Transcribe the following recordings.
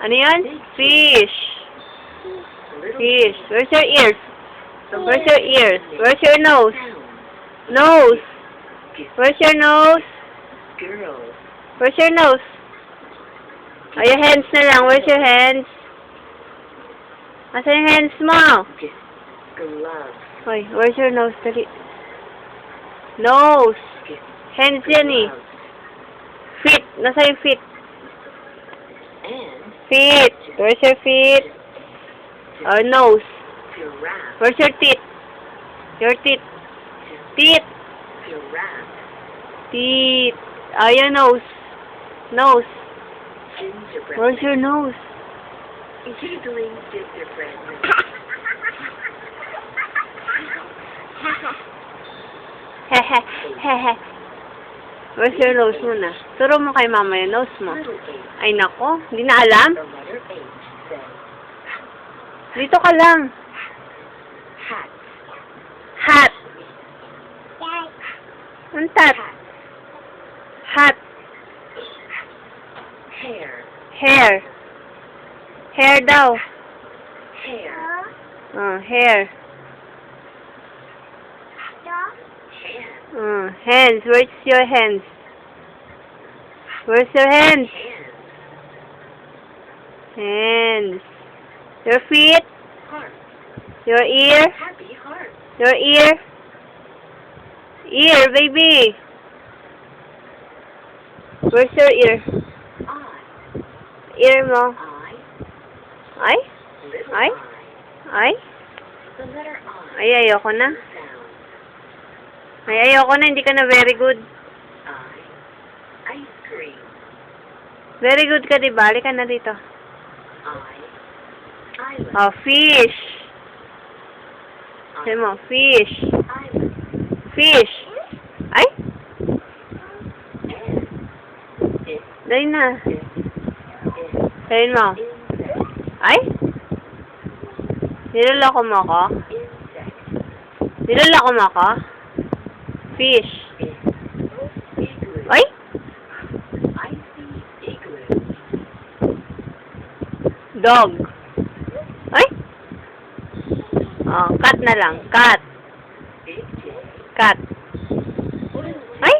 Ano yan? Fish. Fish. Where's your ears? Where's your ears? Where's your nose? Nose. Where's your nose? Where's your nose? Oh, your hands na lang. Where's your hands? Asan yung hands mo? Hoy, where's your nose? Dali. Nose. Hands yan eh. Feet. Nasa yung feet? Feet. Where's your feet? Or nose? Where's your teeth? Your teeth. Teeth. Teeth. Oh, your nose. Nose. Where's your nose? Giggling gingerbread man. Hehe. Hehe. Where's your nose muna? Turo mo kay mama yung nose mo. Ay nako, hindi na alam. The letter H says Dito ka lang. hat. Hat. Ang tat. Hat. Hair. Hair. Hair daw. Hair. Oh, hair. Hand. Hands. Where's your hands? Where's your hands? Hand. Hands. Your feet. Heart. Your ear. Happy heart. Your ear. Ear, baby. Where's your ear? Eye. Ear mo. Eye. Ay? Little Ay? eye. Ay? The letter I. Ay, ayoko na. Sound. Ay, ayoko na. Hindi ka na very good. I. Ice cream. Very good ka, diba? Halika na dito. I. Island. Oh, fish. Sabi mo, fish. Island. Fish. Ay? And. It. Dahil na. It. Sabi mo. Insect. Ay? Niloloko mo ako? Insect. Niloloko mo ako? Fish. Igloo. Ay? Icy igloo. Dog. Ay? Oh, cat na lang. Cat. Big J. Cat. Little J. Ay?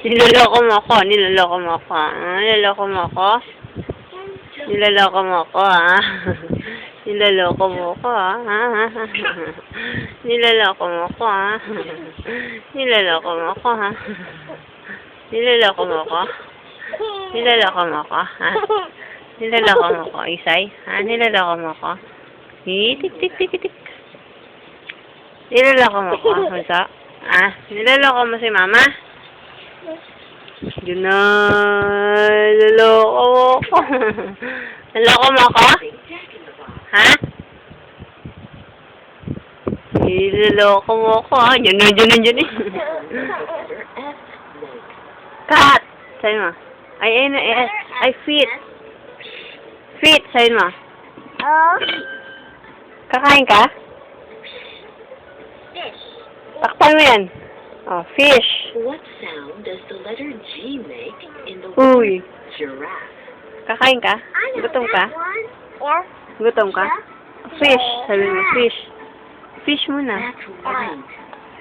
Niloloko mo ako. Niloloko mo ako. Niloloko mo ako. Niloloko mo ako, ha? Niloloko mo ako, ha? Niloloko mo ako, ha? Niloloko mo ako, ha? Niloloko mo ako? Niloloko mo ako, ha? Niloloko mo ako, Isay? Ha? Niloloko mo ako? Tik, tik, tik, tik. Niloloko mo ako, Hunsa? Ah, niloloko mo si Mama? Yun na, niloloko mo ako. Niloloko mo ako? Ha? Niloloko mo ako, ha? Yun na, yun na, yun na. Cat! Sabi mo. Ay, feet. Feet, sabi mo. Kakain ka? Fish. Takpan mo yan. Oh, fish. What sound does the letter G make in the Uy. word giraffe? Kakain ka? Gutom ka? Gutom ka? Fish. Sabi mo, fish. Fish muna. That's right.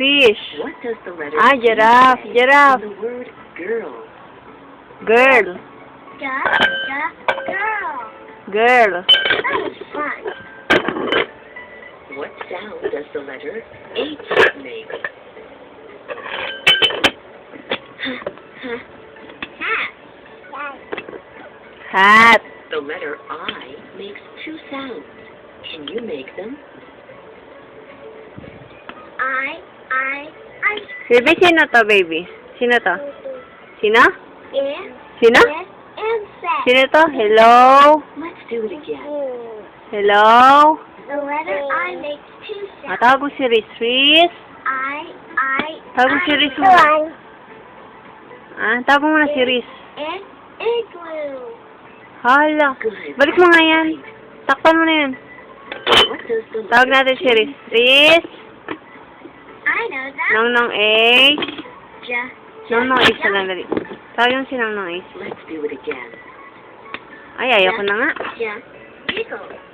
Fish. What does the letter Ah, G giraffe, make giraffe. in the word girl? Girl. Girl. What sound does the letter H make? Hat. The letter I makes two sounds. Can you make them? Baby, sino to, baby? Sino to? Sino? Sino? Sino to? Hello? Let's do it again. Hello? The letter I makes two sounds. Tawag mo si Riz. Riz? Tawag mo si Riz mo. Tawag mo na si Riz. Igloo. Hala. Good. Balik mo nga yan. Takpan mo na yan. What does the Tawag letter natin si Riz. Riz? I know that. Nong H. Just Nong H na lang dali. Tawag yung si Nong H. Let's do it again. Ay, ayoko na nga. Just giggle.